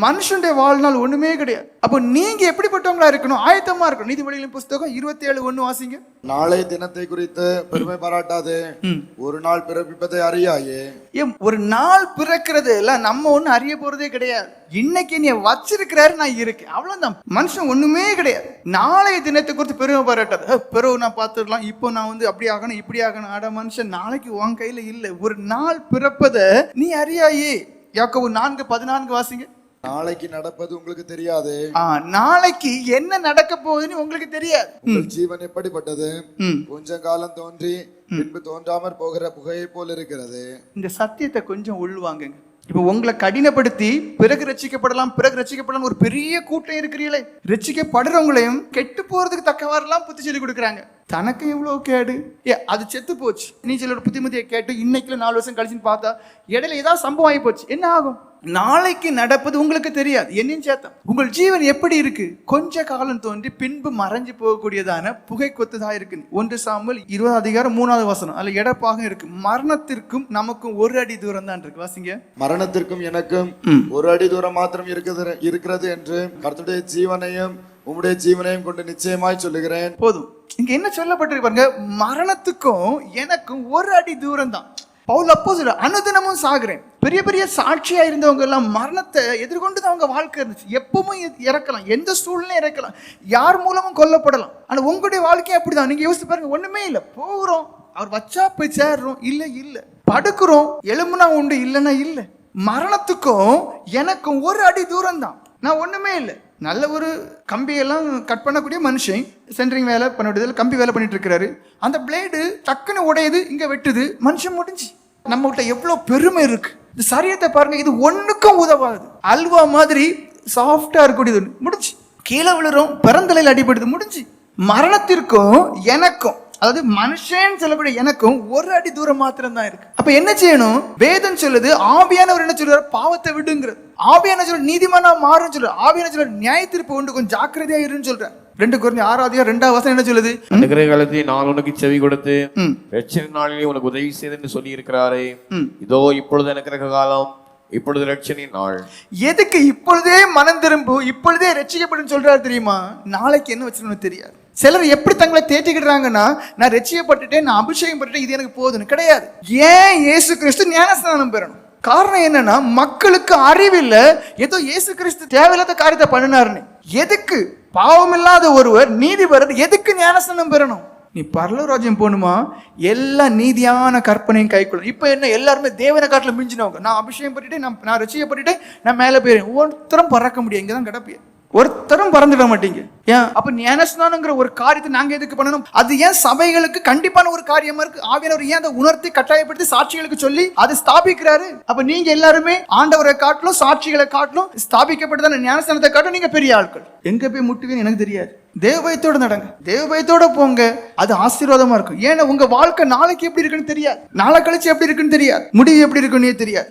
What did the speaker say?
மனுஷனுடைய வாழ்நாள் ஒண்ணுமே கிடையாது. அப்போ நீங்க எப்படிப்பட்டவங்களா இருக்கணும்? ஆயத்தமா இருக்கணும். நீதிமொழிகளின் புஸ்தகம் 27:1 வாசிங்க. நாளை தினத்தை குறித்து பெருமை பாராட்டாதே, ஒரு நாள் பிறப்பிப்பதை அறியாயே. ஒரு நாள் பிறக்கிறது எல்லாம் நம்ம ஒண்ணு அறிய போறதே கிடையாது. இன்னைக்கு நீ வச்சிருக்கிறாரு, நான் இருக்கேன், அவ்வளவுதான். மனுஷன் ஒண்ணுமே கிடையாது. நாளைய தினத்தை குறித்து பெருமை பாராட்டாது. பிறகு நான் பார்த்துடலாம், இப்போ நான் அப்படி ஆகணும் இப்படி ஆகணும். ஆட மனுஷன் நாளைக்கு உன் கையில இல்ல. ஒரு நாள் பிறப்பத நீ அறியாயே. யாக்கோபு 4:14 வாசிங்க. நாளைக்கு நடப்பது உங்களுக்கு தெரியாது. நாளைக்கு என்ன நடக்க போகுதுன்னு உங்களுக்கு தெரியாது. உங்கள் ஜீவன் எப்படிப்பட்டது? கொஞ்ச காலம் தோன்றி பின்பு தோன்றாமற் போகிற புகையை போல் இருக்கிறது. இந்த சத்தியத்தை கொஞ்சம் உள்வாங்க. இப்ப உங்களை கடினப்படுத்தி பிறகு ரட்சிக்கப்படலாம் ஒரு பெரிய கூட்டம் இருக்கிறீங்களே. ரட்சிக்கப்படுறவங்களையும் கெட்டு போறதுக்கு தக்கவாறெல்லாம் புத்தி சொல்லி கொடுக்குறாங்க. தனக்கு எவ்வளவு கேடு, அது செத்து போச்சு. நீ சிலர் புத்திமதியை கேட்டு இன்னைக்குல 4 வருஷம் கழிச்சுன்னு பார்த்தா இடையில ஏதாவது சம்பவம் ஆகி போச்சு, என்ன ஆகும்? நாளைக்கு நடப்பது உங்களுக்கு தெரியாது. என்னையும் சேர்த்தா உங்கள் ஜீவன் எப்படி இருக்கு? கொஞ்ச காலம் தோன்றி பின்பு மறைஞ்சு போகக்கூடியதான புகை கொத்துதான் இருக்கு. 1 சாமுவேல் 20:3 அதுல இடப்பாக இருக்கு. மரணத்திற்கும் நமக்கும் 1 அடி தூரம் தான் இருக்கு. வாசிங்க. மரணத்திற்கும் எனக்கும் 1 அடி தூரம் மாத்திரம் இருக்கிறது என்று கர்த்தருடைய ஜீவனையும் உம்முடைய ஜீவனையும் கொண்டு நிச்சயமாய் சொல்லுகிறேன். போதும். இங்க என்ன சொல்லப்பட்டிருக்கு பாருங்க, மரணத்துக்கும் எனக்கும் 1 அடி தூரம் தான். பவுல் அப்போஸ்தலர் அனுதினமும் சாகுறேன். பெரிய பெரிய சாட்சியா இருந்தவங்க எல்லாம் மரணத்தை எதிர்கொண்டுதான் அவங்க வாழ்க்கை இருந்துச்சு. எப்பவும் இறக்கலாம், எந்த சூழ்நிலையும் இறக்கலாம், யார் மூலமும் கொல்லப்படலாம். ஆனா உங்களுடைய வாழ்க்கை அப்படிதான். நீங்க யோசிச்சு பாருங்க, ஒண்ணுமே இல்லை. போகிறோம், அவர் வச்சா போய் சேர்றோம், இல்ல படுக்கிறோம், எலும்புனா உண்டு, இல்லைன்னா இல்லை. மரணத்துக்கும் எனக்கும் 1 அடி தூரம் தான். நான் ஒண்ணுமே இல்லை. நல்ல ஒரு கம்பியெல்லாம் கட் பண்ணக்கூடிய மனுஷன் சென்ட்ரிங் வேலை பண்ணிவிடுதல், கம்பி வேலை பண்ணிட்டு இருக்கிறாரு. அந்த பிளேடு டக்குன்னு உடையுது, இங்க வெட்டுது, மனுஷன் முடிஞ்சு. நம்ம கிட்ட எவ்வளவு பெருமை இருக்கு. இந்த சரியத்தை பாருங்க, இது ஒண்ணுக்கும் உதவாது. அல்வா மாதிரி சாஃப்டா இருக்கக்கூடியது முடிஞ்சு. கீழே விழுறோம், பிறந்தலையில் அடிபடுது, முடிஞ்சு. மரணத்திற்கும் எனக்கும், அதாவது மனுஷன் சொல்லக்கூடிய எனக்கும் 1 அடி தூரம் மாத்திரம் தான் இருக்கு. அப்ப என்ன செய்யணும்? வேதம் சொல்லுது, ஆவியானவர் என்ன சொல்றாரு? பாவத்தை விடுங்கிறது. ஆவியான சொல்ற நீதிமானா மாறுன்னு சொல்ற. ஆவியான சொல்ற நியாய தீர்ப்பு உண்டு, கொஞ்சம் ஜாக்கிரதையா இருன்னு சொல்ற. 2 கொரிந்தியர் 6:2 என்ன சொல்லுது? அனுக்கிரக காலத்தில் நான் உனக்கு செவி கொடுத்து ரட்சணை நாளிலே உனக்கு உதவி செய்து சொல்லி இருக்கிறாரே. இதோ இப்பொழுது அனுக்கிரக காலம், இப்பொழுது ரட்சணை நாள். எதுக்கு இப்பொழுதே மனம் திரும்பு, இப்பொழுதே ரட்சிக்கப்படும் சொல்றாரு தெரியுமா? நாளைக்கு என்ன வச்சிருக்கணும் தெரியாது. சிலர் எப்படி தங்களை தேற்றிக்கிடுறாங்கன்னா, நான் ரட்சிக்கப்பட்டுட்டேன், நான் அபிஷேகம் பட்டுட்டேன், இது எனக்கு போதுன்னு. கிடையாது. ஏன் இயேசு கிறிஸ்து ஞானஸ்நானம் பெறணும்? காரணம் என்னன்னா, மக்களுக்கு அறிவில்ல, ஏதோ இயேசு கிறிஸ்து தேவையில்லாத காரியத்தை பண்ணினாருன்னு. எதுக்கு பாவம் இல்லாத ஒருவர் நீதிபரர் எதுக்கு ஞானஸ்நானம் பெறணும்? நீ பரலோகராஜ்யம் போகணுமா, எல்லா நீதியான கற்பனையும் கைக்கொள்ளும். இப்ப என்ன, எல்லாருமே தேவனை காட்டுல மிஞ்சினவங்க. நான் அபிஷேகம் பண்ணிட்டேன், நான் ரட்சிக்கப்பட்டுட்டேன், நான் மேல போயிடுறேன். ஒருத்தரும் பறக்க முடியும், இங்கதான் கிடப்பிய. ஒருத்தரும் பறந்துட மாட்டீங்க. ஏன்? அப்ப ஞானஸ்நானங்கிற ஒரு காரியத்தை நாங்க எதுக்கு பண்ணணும்? அது ஏன் சபைகளுக்கு கண்டிப்பான ஒரு காரியமா இருக்கு. ஆவியானவர் ஏன் அதை உணர்த்தி கட்டாயப்படுத்தி சாட்சிகளுக்கு சொல்லி அதை ஸ்தாபிக்கிறாரு. அப்ப நீங்க எல்லாருமே ஆண்டவரை காட்டிலும் சாட்சிகளை காட்டிலும் ஸ்தாபிக்கப்பட்டதான ஞானஸ்நானத்தை காட்டும் நீங்க பெரிய ஆட்கள். எங்க போய் முட்டுவீன்னு எனக்கு தெரியாது. தேவபயத்தோட நடங்க, தேவபயத்தோட போங்க, அது ஆசீர்வாதமா இருக்கும். ஏன்னா உங்க வாழ்க்கை நாளைக்கு எப்படி இருக்குன்னு தெரியாது, நாளை கழிச்சு எப்படி இருக்குன்னு தெரியாது, முடிவு எப்படி இருக்குன்னு தெரியாது.